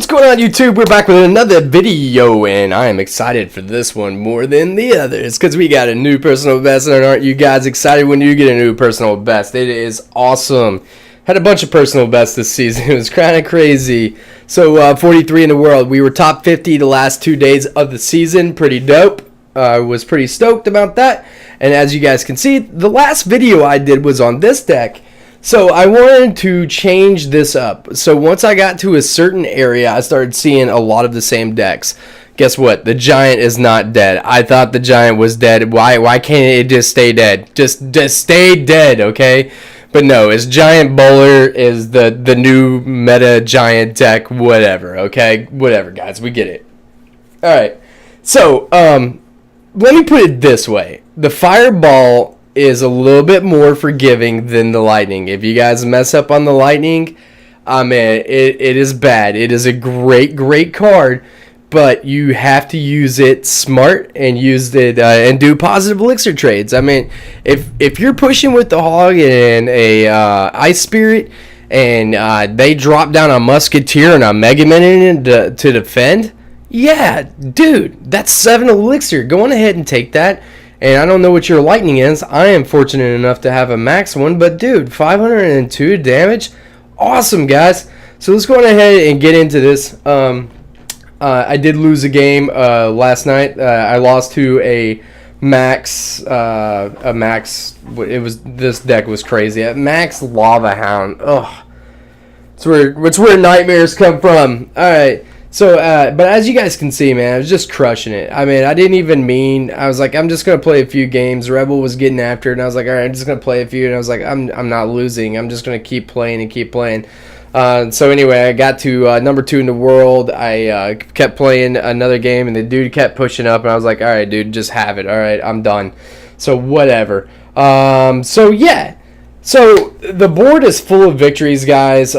What's going on, YouTube? We're back with another video, and I am excited for this one more than the others because we got a new personal best. And aren't you guys excited when you get a new personal best? It is awesome. Had a bunch of personal bests this season. It was kind of crazy. So 43 in the world. We were top 50 the last 2 days of the season. Pretty dope. Was pretty stoked about that. And as you guys can see, the last video I did was on this deck. So I wanted to change this up. So once I got to a certain area, I started seeing a lot of the same decks. Guess what? The Giant is not dead. I thought the Giant was dead. Why can't it just stay dead? Just stay dead, okay? But no, it's Giant Bowler is the new meta Giant deck, whatever, okay? Whatever, guys, we get it. All right. So, let me put it this way. The Fireball is a little bit more forgiving than the Lightning. If you guys mess up on the Lightning, it is bad. It is a great card, but you have to use it smart and use it and do positive elixir trades. I mean, if you're pushing with the Hog and a Ice Spirit, and they drop down a Musketeer and a Mega Minion to defend, yeah, dude, that's 7 elixir. Go on ahead and take that. And I don't know what your Lightning is. I am fortunate enough to have a max one. But, dude, 502 damage. Awesome, guys. So let's go on ahead and get into this. I did lose a game last night. I lost to a max. This deck was crazy. A max Lava Hound. Ugh. It's where nightmares come from. All right. So, but as you guys can see, man, I was just crushing it. I mean, I didn't even mean, I was like, I'm just going to play a few games. Rebel was getting after it, and I was like, all right, I'm just going to play a few. And I was like, I'm not losing. I'm just going to keep playing and keep playing. So anyway, I got to number 2 in the world. I kept playing another game, and the dude kept pushing up. And I was like, all right, dude, just have it. All right, I'm done. So whatever. So yeah. So, the board is full of victories, guys. Too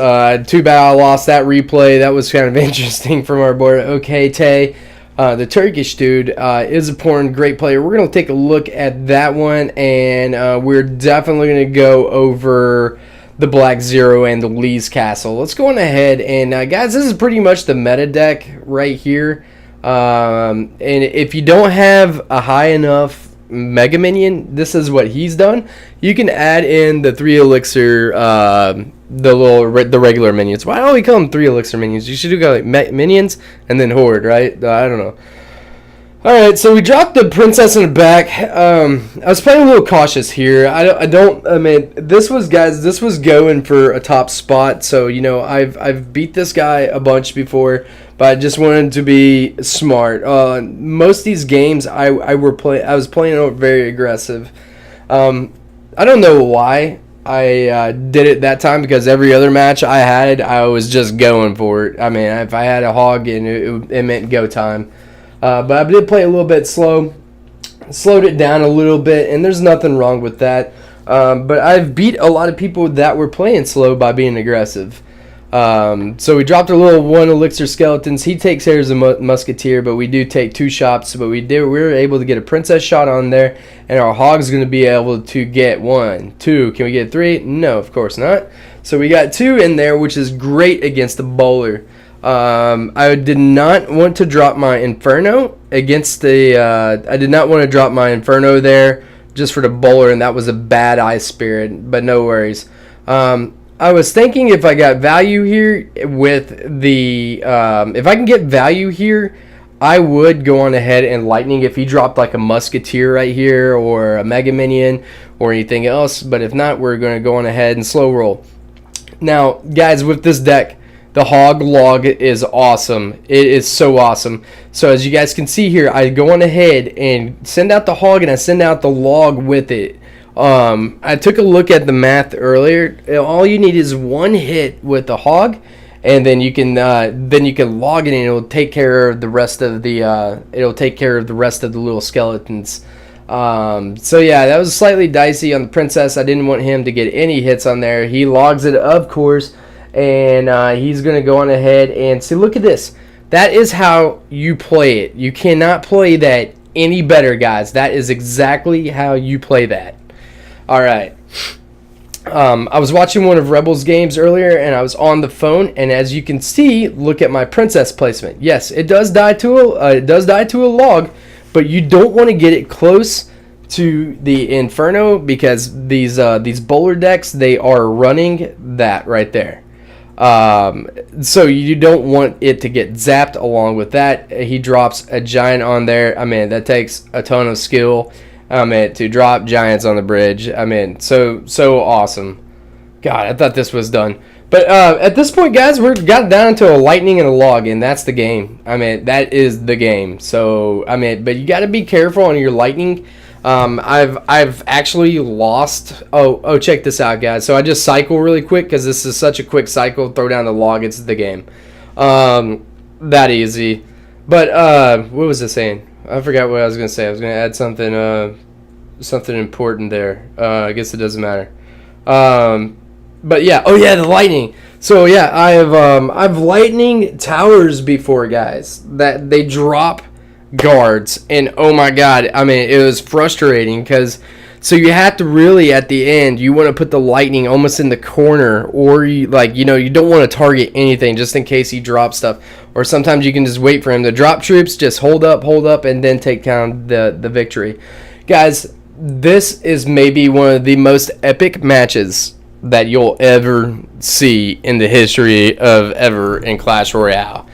bad I lost that replay. That was kind of interesting from our board. Okay, Tay, the Turkish dude, is a great player. We're going to take a look at that one, and we're definitely going to go over the Black Zero and the Lee's Castle. Let's go on ahead, and guys, this is pretty much the meta deck right here. And if you don't have a high enough Mega Minion, this is what he's done. You can add in the 3 elixir, the regular minions. Why don't we call them 3 elixir minions? You should do like minions and then horde, right? I don't know. All right, so we dropped the princess in the back. I was playing a little cautious here. I mean, this was going for a top spot. So you know, I've beat this guy a bunch before, but I just wanted to be smart. Most of these games, I was playing very aggressive. I don't know why I did it that time, because every other match I was just going for it. I mean, if I had a Hog, and it meant go time. But I did play a little bit slow, slowed it down a little bit, and there's nothing wrong with that. But I've beat a lot of people that were playing slow by being aggressive. So we dropped a little 1 elixir skeletons. He takes care of the Musketeer, but we do take 2 shots. But we were able to get a princess shot on there, and our Hog's going to be able to get 1, 2. Can we get 3? No, of course not. So we got 2 in there, which is great against the Bowler. I did not want to drop my Inferno against the. I did not want to drop my Inferno there just for the Bowler, and that was a bad Ice Spirit. But no worries. I was thinking if I got value here with the. If I can get value here, I would go on ahead and Lightning if he dropped like a Musketeer right here or a Mega Minion or anything else. But if not, we're going to go on ahead and slow roll. Now, guys, with this deck, the Hog log is awesome. It is so awesome. So as you guys can see here, I go on ahead and send out the Hog, and I send out the log with it. I took a look at the math earlier. All you need is 1 hit with the Hog, and then you can log it, and it'll take care of the rest of the little skeletons. So yeah, that was slightly dicey on the princess. I didn't want him to get any hits on there. He logs it, of course. And he's going to go on ahead and see, look at this. That is how you play it. You cannot play that any better, guys. That is exactly how you play that. All right. I was watching one of Rebels games earlier, and I was on the phone. And as you can see, look at my princess placement. Yes, it does die to a log, but you don't want to get it close to the Inferno because these bowler decks, they are running that right there. So you don't want it to get zapped along with that. He drops a giant on there. I mean, that takes a ton of skill. To drop giants on the bridge. I mean, so awesome. God, I thought this was done. But at this point, guys, we're got down to a lightning and a log, and that's the game. I mean, that is the game. So, I mean, but you got to be careful on your lightning. I've actually lost. Oh, check this out, guys. So I just cycle really quick because this is such a quick cycle. Throw down the log. It's the game. That easy. But what was I saying? I forgot what I was gonna say. I was gonna add something important there. I guess it doesn't matter. But yeah. Oh yeah, the lightning. So yeah, I've lightning towers before, guys. That they drop guards, and oh my god, I mean, it was frustrating because. So you have to really, at the end, you want to put the lightning almost in the corner, or you don't want to target anything just in case he drops stuff. Or sometimes you can just wait for him to drop troops, just hold up, and then take down the victory. Guys, this is maybe one of the most epic matches that you'll ever see in the history of ever in Clash Royale.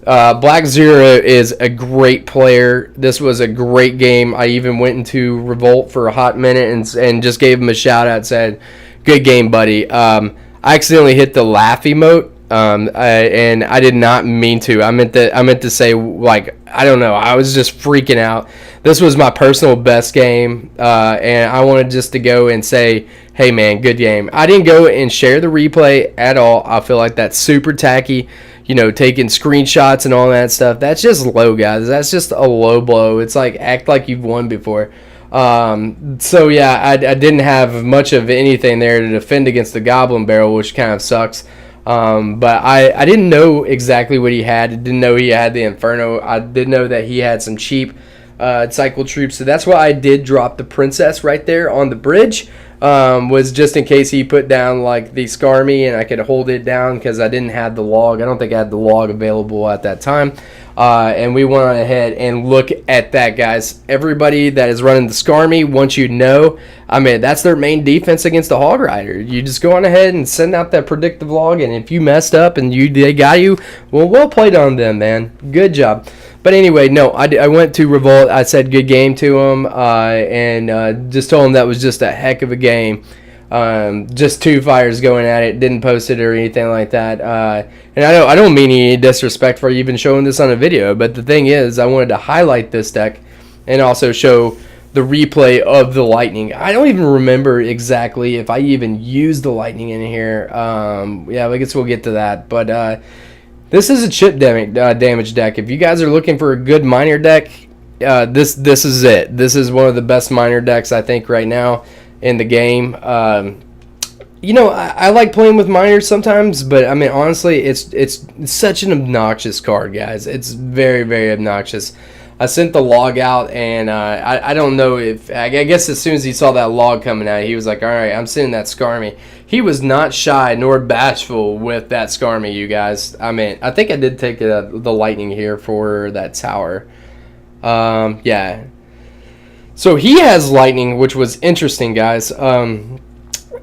Black Zero is a great player. This was a great game. I even went into Revolt for a hot minute and just gave him a shout out. Said, "Good game, buddy." I accidentally hit the laugh emote, and I did not mean to. I meant to say, like, I don't know. I was just freaking out. This was my personal best game, and I wanted just to go and say, "Hey, man, good game." I didn't go and share the replay at all. I feel like that's super tacky. Taking screenshots and all that stuff. That's just low, guys. That's just a low blow. It's like, act like you've won before. So, yeah, I didn't have much of anything there to defend against the Goblin Barrel, which kind of sucks. But I didn't know exactly what he had. I didn't know he had the Inferno. I did know that he had some cheap cycle troops. So that's why I did drop the Princess right there on the bridge. Was just in case he put down like the Skarmy and I could hold it down because I didn't have the log. I don't think I had the log available at that time. And we went on ahead and look at that, guys. Everybody that is running the Skarmy, once you know, I mean, that's their main defense against the Hog Rider. You just go on ahead and send out that predictive log, and if you messed up and they got you, well played on them, man. Good job. But anyway, no, I went to Revolt. I said good game to him, and just told him that was just a heck of a game. Just two fires going at it. Didn't post it or anything like that. And I don't mean any disrespect for even showing this on a video, but the thing is, I wanted to highlight this deck and also show the replay of the lightning. I don't even remember exactly if I even used the lightning in here. Yeah, I guess we'll get to that. But this is a chip damage deck. If you guys are looking for a good miner deck, this is it. This is one of the best miner decks I think right now in the game. I like playing with miners sometimes, but I mean, honestly, it's such an obnoxious card, guys. It's very, very obnoxious. I sent the log out, and I don't know if... I guess as soon as he saw that log coming out, he was like, all right, I'm sending that Skarmy. He was not shy nor bashful with that Skarmy, you guys. I mean, I think I did take the lightning here for that tower. Yeah. So he has lightning, which was interesting, guys.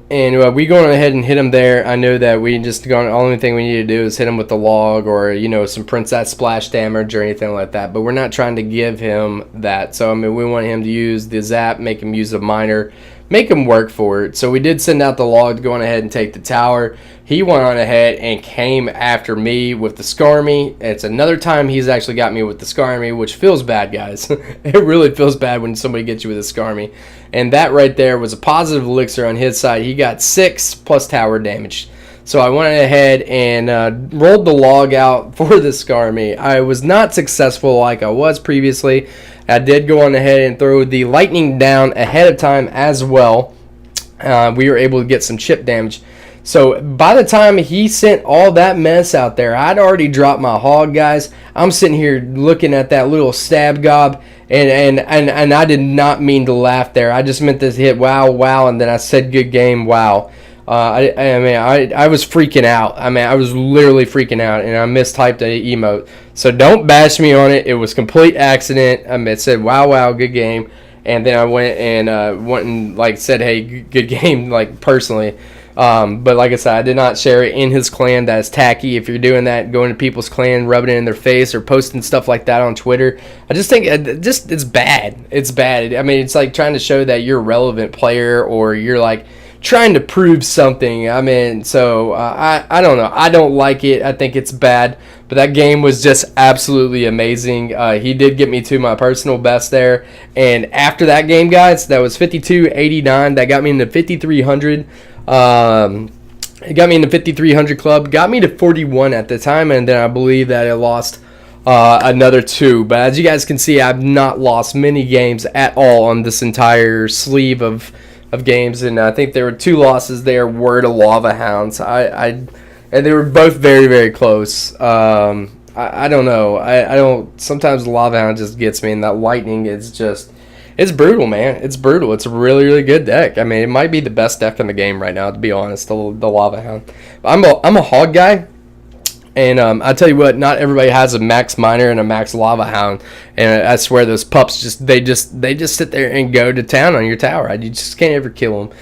And we going ahead and hit him there. I know that we just the only thing we need to do is hit him with the log or some princess splash damage or anything like that. But we're not trying to give him that. So I mean, we want him to use the zap, make him use a miner, make him work for it. So we did send out the log to go on ahead and take the tower. He went on ahead and came after me with the Skarmy. It's another time he's actually got me with the Skarmy, which feels bad, guys. It really feels bad when somebody gets you with a Skarmy. And that right there was a positive elixir on his side. He got 6 plus tower damage. So I went ahead and rolled the log out for the Skarmy. I was not successful like I was previously. I did go on ahead and throw the lightning down ahead of time as well. We were able to get some chip damage. So by the time he sent all that mess out there, I'd already dropped my hog, guys. I'm sitting here looking at that little stab gob, and I did not mean to laugh there. I just meant to hit wow, and then I said good game, wow. I was freaking out. I mean, I was literally freaking out, and I mistyped an emote. So don't bash me on it. It was complete accident. I mean, it said, wow, good game. And then I went and like said, hey, good game, like personally. But like I said, I did not share it in his clan. That is tacky. If you're doing that, going to people's clan, rubbing it in their face, or posting stuff like that on Twitter, I just think it's bad. It's bad. I mean, it's like trying to show that you're a relevant player, or you're like trying to prove something. I mean, so I don't know. I don't like it. I think it's bad. But that game was just absolutely amazing. He did get me to my personal best there. And after that game, guys, that was 52.89. That got me into 5,300. It got me in the 5,300 club. Got me to 41 at the time. And then I believe that I lost another 2. But as you guys can see, I've not lost many games at all on this entire sleeve of games. And I think there were 2 losses there were to Lava Hounds. And they were both very, very close. I don't know. I don't. Sometimes the Lava Hound just gets me, and that lightning is just. It's brutal, man. It's brutal. It's a really, really good deck. I mean, it might be the best deck in the game right now, to be honest. The Lava Hound. I'm a hog guy, and I tell you what, not everybody has a max miner and a max Lava Hound. And I swear, those pups just sit there and go to town on your tower. You just can't ever kill them.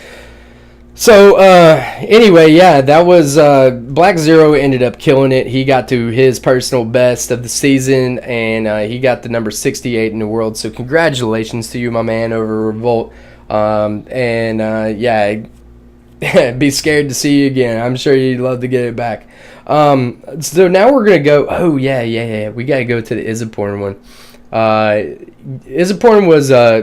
So, anyway, yeah, that was, Black Zero ended up killing it. He got to his personal best of the season, and he got the number 68 in the world. So, congratulations to you, my man, over Revolt. Yeah, be scared to see you again. I'm sure you'd love to get it back. So, now we're going to go, we got to go to the Izaporn one. Izaporn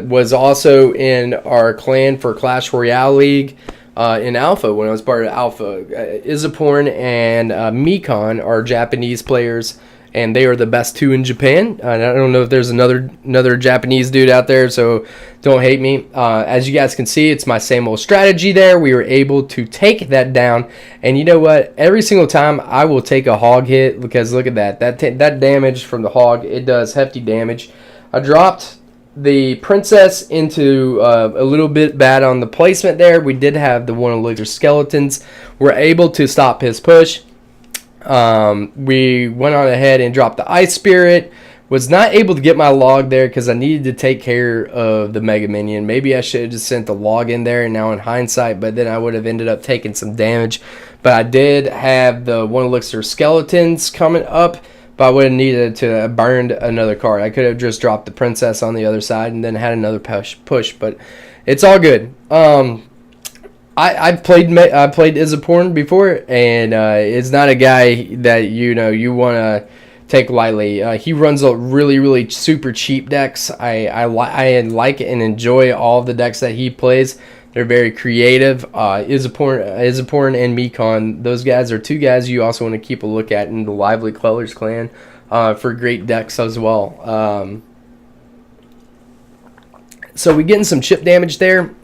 was also in our clan for Clash Royale League. In Alpha, when I was part of Alpha, Izaporn and Mikon are Japanese players, and they are the best 2 in Japan. I don't know if there's another Japanese dude out there, so don't hate me. As you guys can see, it's my same old strategy there. We were able to take that down, and you know what? Every single time I will take a hog hit, because look at that damage from the hog. It does hefty damage. I dropped the Princess into a little bit bad on the placement there. We did have the one elixir skeletons. We're able to stop his push. We went on ahead and dropped the Ice Spirit. Was not able to get my log there because I needed to take care of the Mega Minion. Maybe I should have just sent the log in there, and now in hindsight, but then I would have ended up taking some damage. But I did have the one elixir skeletons coming up, but I would have needed to have burned another card. I could have just dropped the Princess on the other side and then had another push, but it's all good. I played Izaporn before, and it's not a guy that you want to take lightly. He runs a really, really super cheap decks. I like and enjoy all of the decks that he plays. They're very creative. Izaporn and Mikon, those guys are 2 guys you also want to keep a look at in the Lively Colors clan for great decks as well. So we getting some chip damage there.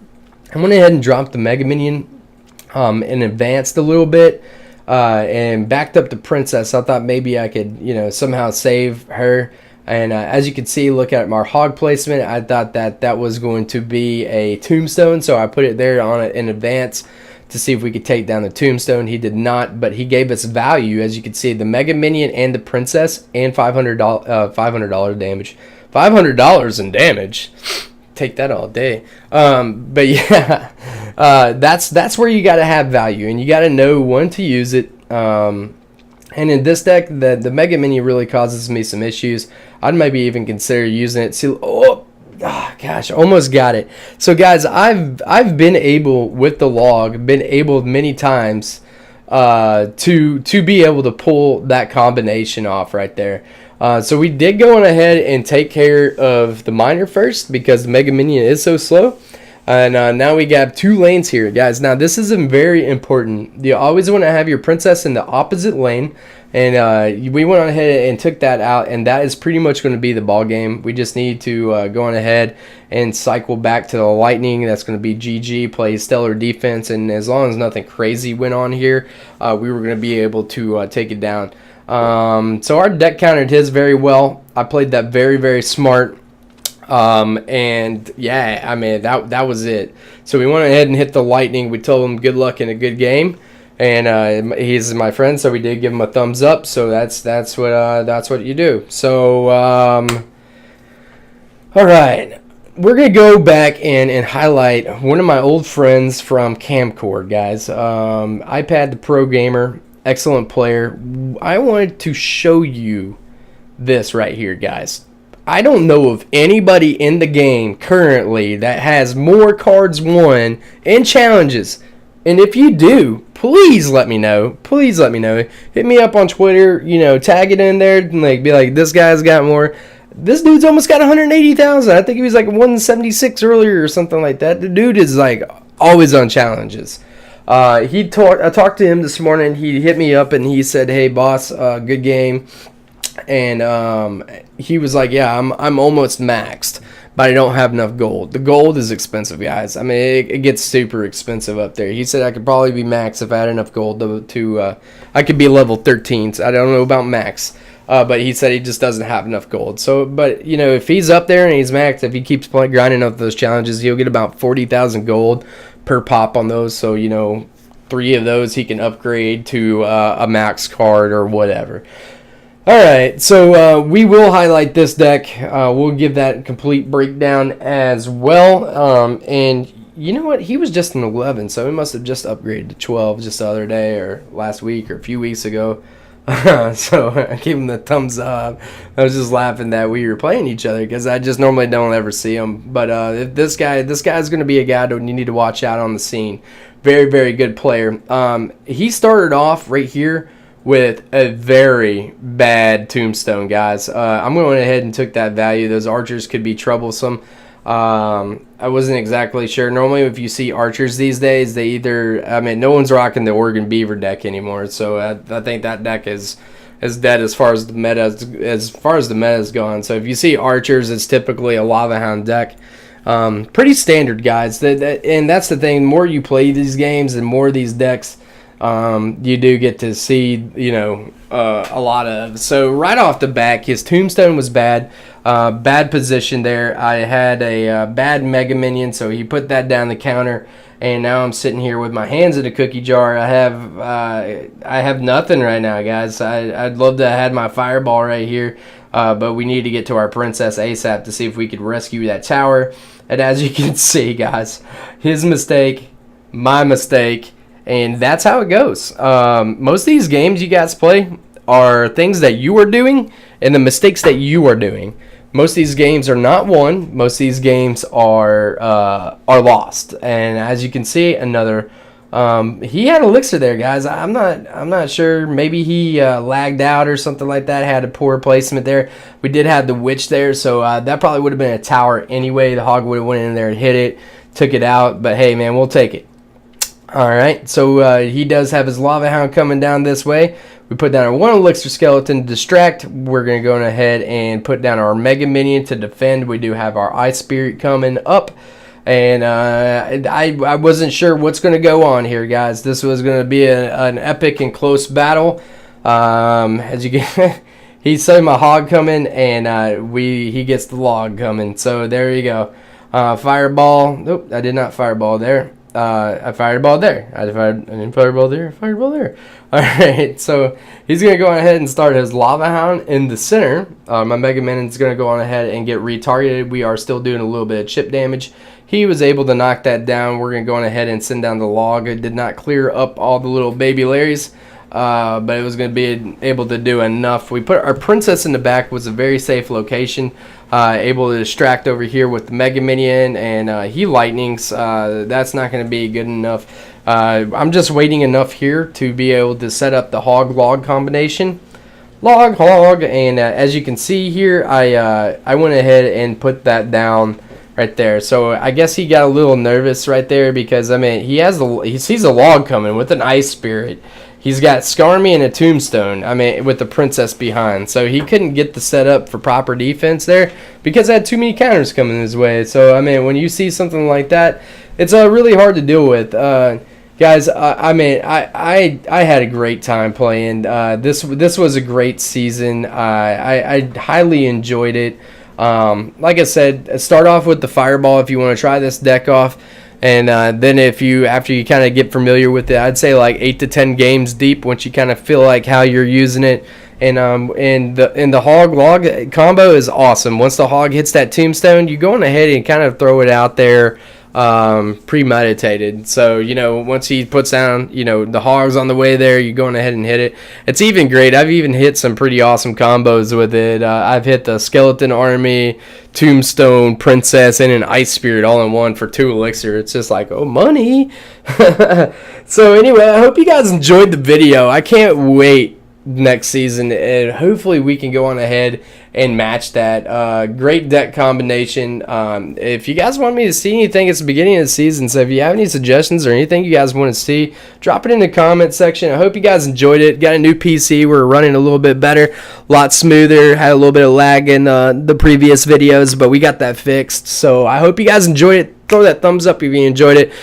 I went ahead and dropped the Mega Minion and advanced a little bit and backed up the Princess. I thought maybe I could somehow save her. And as you can see, look at my hog placement. I thought that was going to be a tombstone, so I put it there on it in advance to see if we could take down the tombstone. He did not, but he gave us value. As you can see, the Mega Minion and the Princess, and $500 damage. $500 in damage. Take that all day. But yeah, that's where you got to have value, and you got to know when to use it. And in this deck, the Mega Minion really causes me some issues. I'd maybe even consider using it. Gosh, almost got it. So guys, I've been able with the log, many times to be able to pull that combination off right there. So we did go on ahead and take care of the miner first because the Mega Minion is so slow. And now we got 2 lanes here, guys. Now this is very important. You always want to have your Princess in the opposite lane, and we went on ahead and took that out, and that is pretty much going to be the ball game. We just need to go on ahead and cycle back to the Lightning. That's going to be GG, play stellar defense, and as long as nothing crazy went on here, we were going to be able to take it down. So our deck countered his very well. I played that very, very smart. And yeah, I mean that was it. So we went ahead and hit the lightning. We told him good luck in a good game, and he's my friend, so we did give him a thumbs up. So that's what you do. So all right, we're gonna go back and highlight one of my old friends from Camcord, guys. iPad the Pro Gamer, excellent player. I wanted to show you this right here, guys. I don't know of anybody in the game currently that has more cards won in challenges. And if you do, please let me know. Please let me know. Hit me up on Twitter, tag it in there and be like, this guy's got more. This dude's almost got 180,000. I think he was like 176 earlier or something like that. The dude is always on challenges. I talked to him this morning. He hit me up and he said, "Hey boss, good game." And he was like, "Yeah, I'm almost maxed, but I don't have enough gold. The gold is expensive, guys. I mean, it gets super expensive up there." He said I could probably be max if I had enough gold to I could be level 13. So I don't know about max, but he said he just doesn't have enough gold. So, but if he's up there and he's maxed, if he keeps grinding up those challenges, he'll get about 40,000 gold per pop on those. So 3 of those he can upgrade to a max card or whatever. Alright, so we will highlight this deck. We'll give that complete breakdown as well. And you know what? He was just an 11, so he must have just upgraded to 12 just the other day or last week or a few weeks ago. So I gave him the thumbs up. I was just laughing that we were playing each other because I just normally don't ever see him. But if this guy's going to be a guy that you need to watch out on the scene. Very, very good player. He started off right here with a very bad tombstone, guys. I'm going ahead and took that value. Those archers could be troublesome. I wasn't exactly sure. Normally, if you see archers these days, no one's rocking the Oregon Beaver deck anymore. So I think that deck is dead as far as the meta is gone. So if you see archers, it's typically a Lava Hound deck. Pretty standard, guys. And that's the thing. The more you play these games, the more these decks you do get to see, a lot of. So right off the back, his tombstone was bad. Bad position there. I had a bad Mega Minion, so he put that down the counter. And now I'm sitting here with my hands in a cookie jar. I have nothing right now, guys. I'd love to have had my Fireball right here, but we need to get to our Princess ASAP to see if we could rescue that tower. And as you can see, guys, his mistake, my mistake, and that's how it goes. Most of these games you guys play are things that you are doing and the mistakes that you are doing. Most of these games are not won. Most of these games are lost. And as you can see, another he had Elixir there, guys. I'm not sure. Maybe he lagged out or something like that. Had a poor placement there. We did have the Witch there, so that probably would have been a tower anyway. The Hog would have went in there and hit it, took it out. But hey, man, we'll take it. All right, so he does have his Lava Hound coming down this way. We put down our 1 Elixir Skeleton to distract. We're going to go ahead and put down our Mega Minion to defend. We do have our Ice Spirit coming up. And I wasn't sure what's going to go on here, guys. This was going to be an epic and close battle. As you get, he saw my Hog coming, and he gets the log coming. So there you go. Fireball. Nope, I did not Fireball there. I fireball there. I didn't fireball there. Fireball there. All right, so he's going to go on ahead and start his Lava Hound in the center. My Mega Minion's going to go on ahead and get retargeted. We are still doing a little bit of chip damage. He was able to knock that down. We're going to go on ahead and send down the log. It did not clear up all the little baby Larrys, but it was going to be able to do enough. We put our Princess in the back. Was a very safe location. Able to distract over here with the Mega Minion, and he lightnings. That's not going to be good enough. I'm just waiting enough here to be able to set up the Hog-Log combination. Log, and as you can see here, I went ahead and put that down right there. So I guess he got a little nervous right there because, I mean, he sees a log coming with an Ice Spirit. He's got Skarmy and a Tombstone, I mean, with the Princess behind. So he couldn't get the setup for proper defense there because I had too many counters coming his way. So, I mean, when you see something like that, it's really hard to deal with. Guys, I mean, I had a great time playing. This was a great season. I highly enjoyed it. Like I said, start off with the Fireball if you want to try this deck off. And then after you kind of get familiar with it, I'd say like 8 to 10 games deep once you kind of feel like how you're using it. And the Hog Log combo is awesome. Once the Hog hits that Tombstone, you go on ahead and kind of throw it out there premeditated. So, once he puts down, the Hog's on the way there, you're going ahead and hit it. It's even great. I've even hit some pretty awesome combos with it. I've hit the Skeleton Army, Tombstone, Princess, and an Ice Spirit all in one for 2 elixir. It's just like, oh, money. So anyway, I hope you guys enjoyed the video. I can't wait next season, and hopefully we can go on ahead and match that. Great deck combination. If you guys want me to see anything, it's the beginning of the season, so if you have any suggestions or anything you guys want to see, drop it in the comment section. I hope you guys enjoyed it. Got a new PC. We're running a little bit better, a lot smoother. Had a little bit of lag in the previous videos, but we got that fixed. So I hope you guys enjoyed it. Throw that thumbs up if you enjoyed it.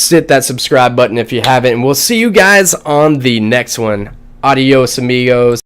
Hit that subscribe button if you haven't, and we'll see you guys on the next one. Adios, amigos.